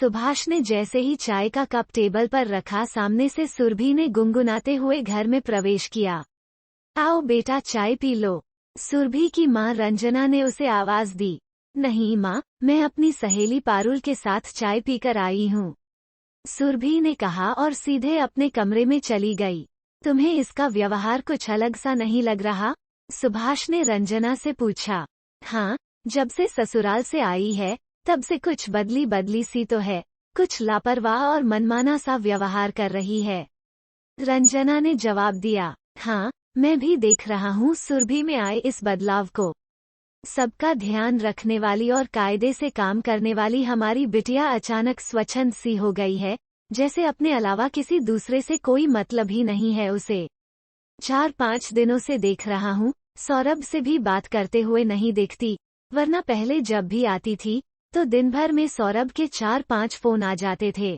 सुभाष ने जैसे ही चाय का कप टेबल पर रखा, सामने से सुरभि ने गुनगुनाते हुए घर में प्रवेश किया। आओ बेटा, चाय पी लो। सुरभि की मां रंजना ने उसे आवाज दी। नहीं मां, मैं अपनी सहेली पारुल के साथ चाय पीकर आई हूँ, सुरभि ने कहा और सीधे अपने कमरे में चली गई। तुम्हें इसका व्यवहार कुछ अलग सा नहीं लग रहा? सुभाष ने रंजना से पूछा। हाँ, जब से ससुराल से आई है तब से कुछ बदली बदली सी तो है, कुछ लापरवाह और मनमाना सा व्यवहार कर रही है, रंजना ने जवाब दिया। हाँ, मैं भी देख रहा हूँ सुरभि में आए इस बदलाव को। सबका ध्यान रखने वाली और कायदे से काम करने वाली हमारी बिटिया अचानक स्वच्छंद सी हो गई है, जैसे अपने अलावा किसी दूसरे से कोई मतलब ही नहीं है उसे। 4-5 दिनों से देख रहा हूँ, सौरभ से भी बात करते हुए नहीं देखती, वरना पहले जब भी आती थी तो दिन भर में सौरभ के 4-5 फोन आ जाते थे।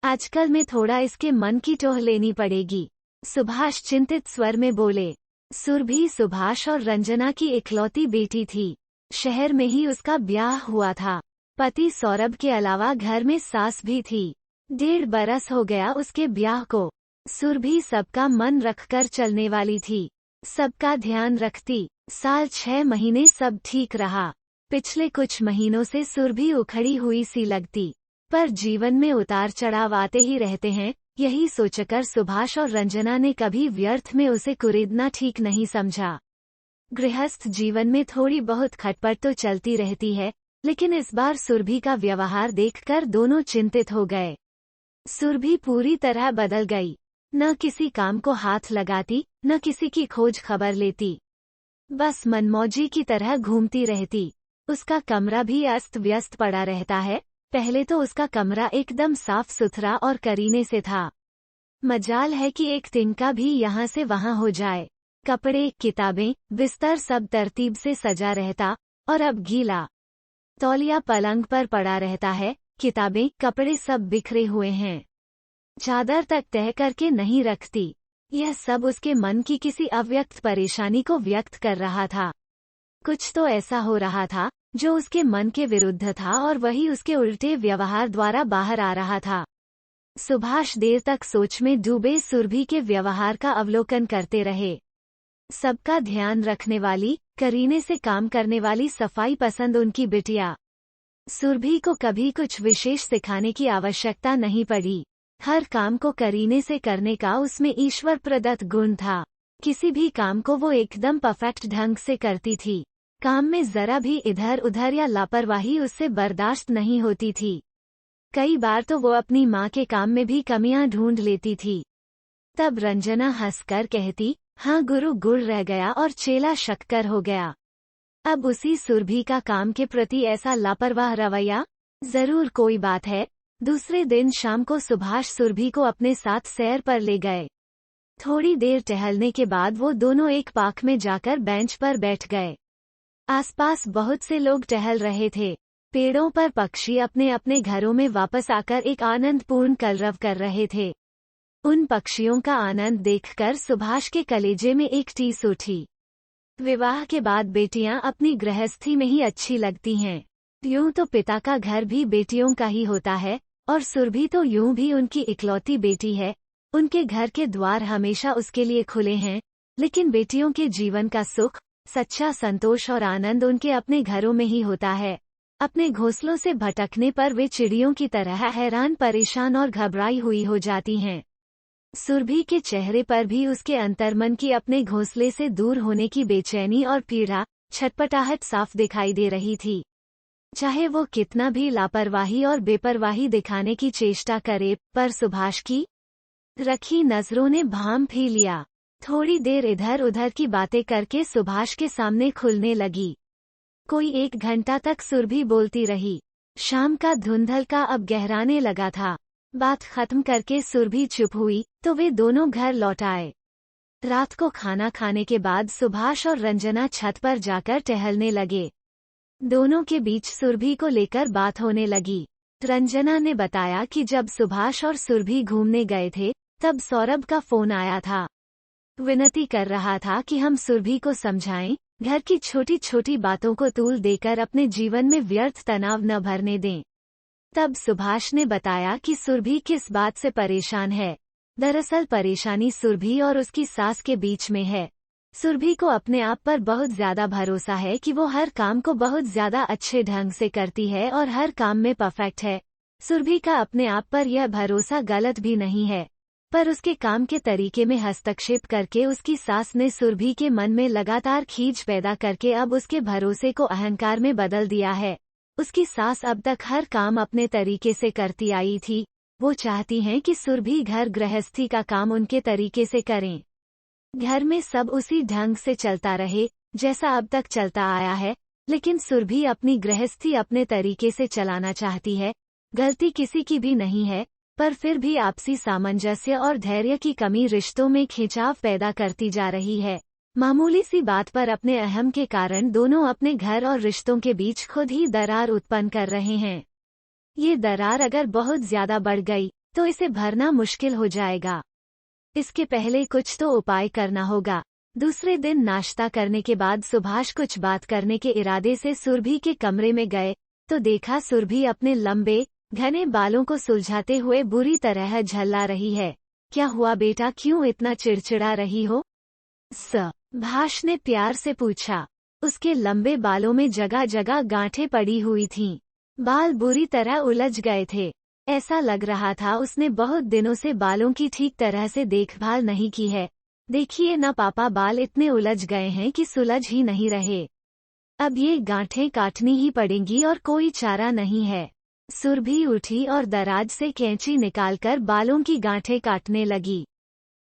आजकल में थोड़ा इसके मन की टोह लेनी पड़ेगी, सुभाष चिंतित स्वर में बोले। सुरभि सुभाष और रंजना की इकलौती बेटी थी। शहर में ही उसका ब्याह हुआ था। पति सौरभ के अलावा घर में सास भी थी। 1.5 बरस हो गया उसके ब्याह को। सुरभि सबका मन रखकर चलने वाली थी, सबका ध्यान रखती। साल 6 महीने सब ठीक रहा। पिछले कुछ महीनों से सुरभि उखड़ी हुई सी लगती, पर जीवन में उतार चढ़ाव आते ही रहते हैं, यही सोचकर सुभाष और रंजना ने कभी व्यर्थ में उसे कुरेदना ठीक नहीं समझा। गृहस्थ जीवन में थोड़ी बहुत खटपट तो चलती रहती है, लेकिन इस बार सुरभि का व्यवहार देखकर दोनों चिंतित हो गए। सुरभि पूरी तरह बदल गई, न किसी काम को हाथ लगाती, न किसी की खोज खबर लेती, बस मनमौजी की तरह घूमती रहती। उसका कमरा भी अस्त व्यस्त पड़ा रहता है। पहले तो उसका कमरा एकदम साफ सुथरा और करीने से था। मजाल है कि एक तिनका भी यहाँ से वहाँ हो जाए। कपड़े, किताबें, बिस्तर सब तरतीब से सजा रहता, और अब गीला तौलिया पलंग पर पड़ा रहता है। किताबें, कपड़े सब बिखरे हुए हैं, चादर तक तह करके नहीं रखती। यह सब उसके मन की किसी अव्यक्त परेशानी को व्यक्त कर रहा था। कुछ तो ऐसा हो रहा था जो उसके मन के विरुद्ध था, और वही उसके उल्टे व्यवहार द्वारा बाहर आ रहा था। सुभाष देर तक सोच में डूबे सुरभि के व्यवहार का अवलोकन करते रहे। सबका ध्यान रखने वाली, करीने से काम करने वाली, सफाई पसंद उनकी बिटिया। सुरभि को कभी कुछ विशेष सिखाने की आवश्यकता नहीं पड़ी। हर काम को करीने से करने का उसमें ईश्वर प्रदत्त गुण था। किसी भी काम को वो एकदम परफेक्ट ढंग से करती थी। काम में जरा भी इधर उधर या लापरवाही उससे बर्दाश्त नहीं होती थी। कई बार तो वो अपनी माँ के काम में भी कमियां ढूंढ लेती थी। तब रंजना हंसकर कहती, हाँ गुरु गुड़ रह गया और चेला शक्कर हो गया। अब उसी सुरभि का काम के प्रति ऐसा लापरवाह रवैया, जरूर कोई बात है। दूसरे दिन शाम को सुभाष सुरभि को अपने साथ सैर पर ले गए। थोड़ी देर टहलने के बाद वो दोनों एक पार्क में जाकर बेंच पर बैठ गए। आसपास बहुत से लोग टहल रहे थे। पेड़ों पर पक्षी अपने अपने घरों में वापस आकर एक आनंदपूर्ण कलरव कर रहे थे। उन पक्षियों का आनंद देखकर सुभाष के कलेजे में एक टीस उठी। विवाह के बाद बेटियां अपनी गृहस्थी में ही अच्छी लगती हैं। यूं तो पिता का घर भी बेटियों का ही होता है, और सुरभि तो यूं भी उनकी इकलौती बेटी है। उनके घर के द्वार हमेशा उसके लिए खुले हैं, लेकिन बेटियों के जीवन का सुख, सच्चा संतोष और आनंद उनके अपने घरों में ही होता है। अपने घोंसलों से भटकने पर वे चिड़ियों की तरह हैरान, परेशान और घबराई हुई हो जाती हैं। सुरभि के चेहरे पर भी उसके अंतर्मन की अपने घोंसले से दूर होने की बेचैनी और पीड़ा, छटपटाहट साफ दिखाई दे रही थी। चाहे वो कितना भी लापरवाही और बेपरवाही दिखाने की चेष्टा करे, पर सुभाष की रखी नजरों ने भांप ही लिया। थोड़ी देर इधर उधर की बातें करके सुभाष के सामने खुलने लगी। कोई 1 घंटा तक सुरभि बोलती रही। शाम का धुंधलका अब गहराने लगा था। बात खत्म करके सुरभि चुप हुई तो वे दोनों घर लौट आए। रात को खाना खाने के बाद सुभाष और रंजना छत पर जाकर टहलने लगे। दोनों के बीच सुरभि को लेकर बात होने लगी। रंजना ने बताया कि जब सुभाष और सुरभि घूमने गए थे तब सौरभ का फोन आया था। विनती कर रहा था कि हम सुरभि को समझाएं, घर की छोटी छोटी बातों को तूल देकर अपने जीवन में व्यर्थ तनाव न भरने दें। तब सुभाष ने बताया कि सुरभि किस बात से परेशान है। दरअसल परेशानी सुरभि और उसकी सास के बीच में है। सुरभि को अपने आप पर बहुत ज्यादा भरोसा है कि वो हर काम को बहुत ज्यादा अच्छे ढंग से करती है और हर काम में परफेक्ट है। सुरभि का अपने आप पर यह भरोसा गलत भी नहीं है, पर उसके काम के तरीके में हस्तक्षेप करके उसकी सास ने सुरभि के मन में लगातार खींच पैदा करके अब उसके भरोसे को अहंकार में बदल दिया है। उसकी सास अब तक हर काम अपने तरीके से करती आई थी। वो चाहती हैं कि सुरभि घर गृहस्थी का काम उनके तरीके से करें। घर में सब उसी ढंग से चलता रहे जैसा अब तक चलता आया है, लेकिन सुरभि अपनी गृहस्थी अपने तरीके से चलाना चाहती है। गलती किसी की भी नहीं है, पर फिर भी आपसी सामंजस्य और धैर्य की कमी रिश्तों में खिंचाव पैदा करती जा रही है। मामूली सी बात पर अपने अहम के कारण दोनों अपने घर और रिश्तों के बीच खुद ही दरार उत्पन्न कर रहे हैं। ये दरार अगर बहुत ज्यादा बढ़ गई तो इसे भरना मुश्किल हो जाएगा। इसके पहले कुछ तो उपाय करना होगा। दूसरे दिन नाश्ता करने के बाद सुभाष कुछ बात करने के इरादे से सुरभि के कमरे में गए तो देखा सुरभि अपने लंबे घने बालों को सुलझाते हुए बुरी तरह झल्ला रही है। क्या हुआ बेटा, क्यों इतना चिड़चिड़ा रही हो? सुभाष ने प्यार से पूछा। उसके लंबे बालों में जगह जगह गांठें पड़ी हुई थीं। बाल बुरी तरह उलझ गए थे। ऐसा लग रहा था उसने बहुत दिनों से बालों की ठीक तरह से देखभाल नहीं की है। देखिए न पापा, बाल इतने उलझ गए हैं कि सुलझ ही नहीं रहे। अब ये गांठें काटनी ही पड़ेंगी और कोई चारा नहीं है। सुरभि उठी और दराज से कैंची निकालकर बालों की गांठें काटने लगी।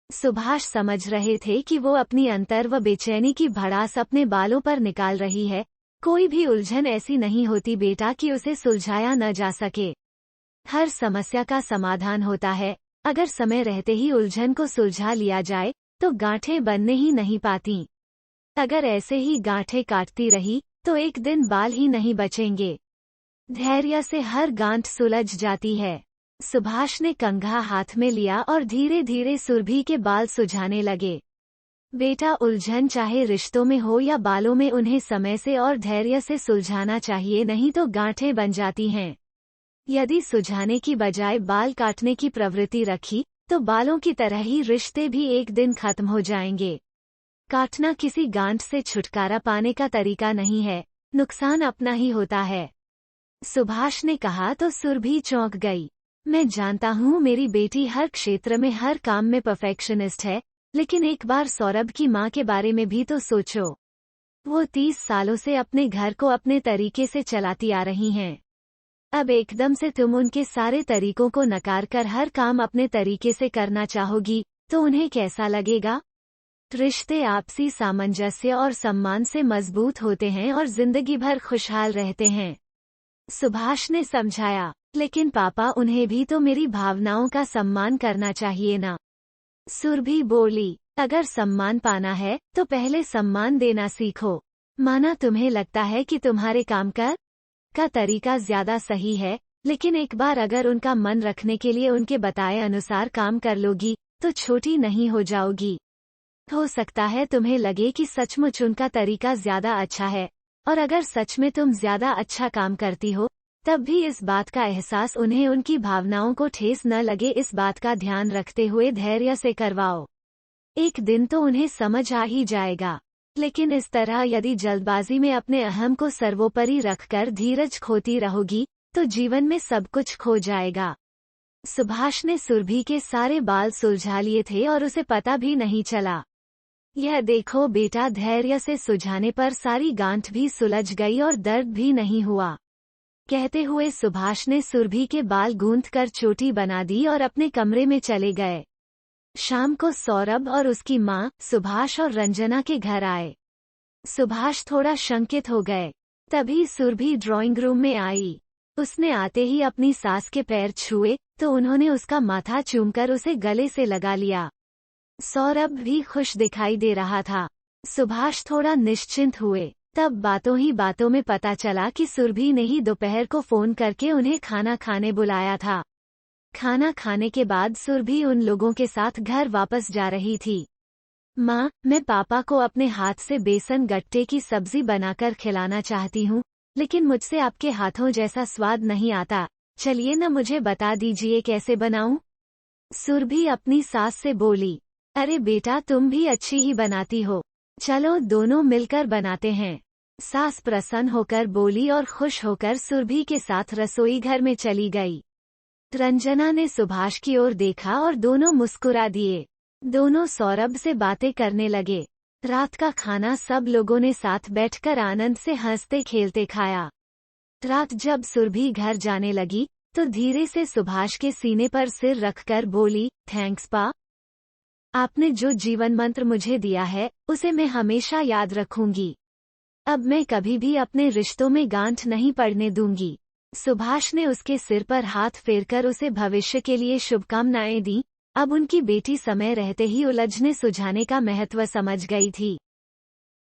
सुभाष समझ रहे थे कि वो अपनी अंतर व बेचैनी की भड़ास अपने बालों पर निकाल रही है। कोई भी उलझन ऐसी नहीं होती बेटा कि उसे सुलझाया न जा सके। हर समस्या का समाधान होता है। अगर समय रहते ही उलझन को सुलझा लिया जाए तो गांठें बनने ही नहीं पाती। अगर ऐसे ही गांठें काटती रही तो एक दिन बाल ही नहीं बचेंगे। धैर्य से हर गांठ सुलझ जाती है। सुभाष ने कंघा हाथ में लिया और धीरे धीरे सुरभि के बाल सुझाने लगे। बेटा, उलझन चाहे रिश्तों में हो या बालों में, उन्हें समय से और धैर्य से सुलझाना चाहिए, नहीं तो गांठें बन जाती हैं। यदि सुझाने की बजाय बाल काटने की प्रवृत्ति रखी तो बालों की तरह ही रिश्ते भी एक दिन खत्म हो जाएंगे। काटना किसी गांठ से छुटकारा पाने का तरीका नहीं है, नुकसान अपना ही होता है। सुभाष ने कहा तो सुरभि चौंक गई। मैं जानता हूँ मेरी बेटी हर क्षेत्र में हर काम में परफेक्शनिस्ट है, लेकिन एक बार सौरभ की माँ के बारे में भी तो सोचो। वो 30 सालों से अपने घर को अपने तरीके से चलाती आ रही हैं। अब एकदम से तुम उनके सारे तरीकों को नकार कर हर काम अपने तरीके से करना चाहोगी तो उन्हें कैसा लगेगा? रिश्ते आपसी सामंजस्य और सम्मान से मजबूत होते हैं और जिंदगी भर खुशहाल रहते हैं। सुभाष ने समझाया। लेकिन पापा, उन्हें भी तो मेरी भावनाओं का सम्मान करना चाहिए ना। सुरभि बोली। अगर सम्मान पाना है तो पहले सम्मान देना सीखो। माना तुम्हें लगता है कि तुम्हारे काम का तरीका ज्यादा सही है, लेकिन एक बार अगर उनका मन रखने के लिए उनके बताए अनुसार काम कर लोगी तो छोटी नहीं हो जाओगी। हो सकता है तुम्हें लगे कि सचमुच उनका तरीका ज्यादा अच्छा है, और अगर सच में तुम ज्यादा अच्छा काम करती हो तब भी इस बात का एहसास उन्हें उनकी भावनाओं को ठेस न लगे, इस बात का ध्यान रखते हुए धैर्य से करवाओ। एक दिन तो उन्हें समझ आ ही जाएगा। लेकिन इस तरह यदि जल्दबाजी में अपने अहम को सर्वोपरि रखकर धीरज खोती रहोगी तो जीवन में सब कुछ खो जाएगा। सुभाष ने सुरभि के सारे बाल सुलझा लिए थे और उसे पता भी नहीं चला। यह देखो बेटा, धैर्य से सुझाने पर सारी गांठ भी सुलझ गई और दर्द भी नहीं हुआ। कहते हुए सुभाष ने सुरभि के बाल गूंथ कर चोटी बना दी और अपने कमरे में चले गए। शाम को सौरभ और उसकी माँ सुभाष और रंजना के घर आए। सुभाष थोड़ा शंकित हो गए। तभी सुरभि ड्राइंग रूम में आई। उसने आते ही अपनी सास के पैर छुए तो उन्होंने उसका माथा चूमकर उसे गले से लगा लिया। सौरभ भी खुश दिखाई दे रहा था। सुभाष थोड़ा निश्चिंत हुए। तब बातों ही बातों में पता चला कि सुरभि ने ही दोपहर को फोन करके उन्हें खाना खाने बुलाया था। खाना खाने के बाद सुरभि उन लोगों के साथ घर वापस जा रही थी। माँ, मैं पापा को अपने हाथ से बेसन गट्टे की सब्जी बनाकर खिलाना चाहती हूँ, लेकिन मुझसे आपके हाथों जैसा स्वाद नहीं आता, चलिए न मुझे बता दीजिए कैसे बनाऊं। सुरभि अपनी सास से बोली, अरे बेटा तुम भी अच्छी ही बनाती हो, चलो दोनों मिलकर बनाते हैं। सास प्रसन्न होकर बोली और खुश होकर सुरभि के साथ रसोई घर में चली गई। रंजना ने सुभाष की ओर देखा और दोनों मुस्कुरा दिए। दोनों सौरभ से बातें करने लगे। रात का खाना सब लोगों ने साथ बैठकर आनंद से हंसते खेलते खाया। रात जब सुरभि घर जाने लगी तो धीरे से सुभाष के सीने पर सिर रखकर बोली, थैंक्स पा। आपने जो जीवन मंत्र मुझे दिया है उसे मैं हमेशा याद रखूंगी। अब मैं कभी भी अपने रिश्तों में गांठ नहीं पड़ने दूंगी। सुभाष ने उसके सिर पर हाथ फेरकर उसे भविष्य के लिए शुभकामनाएं दी। अब उनकी बेटी समय रहते ही उलझने सुलझाने का महत्व समझ गई थी।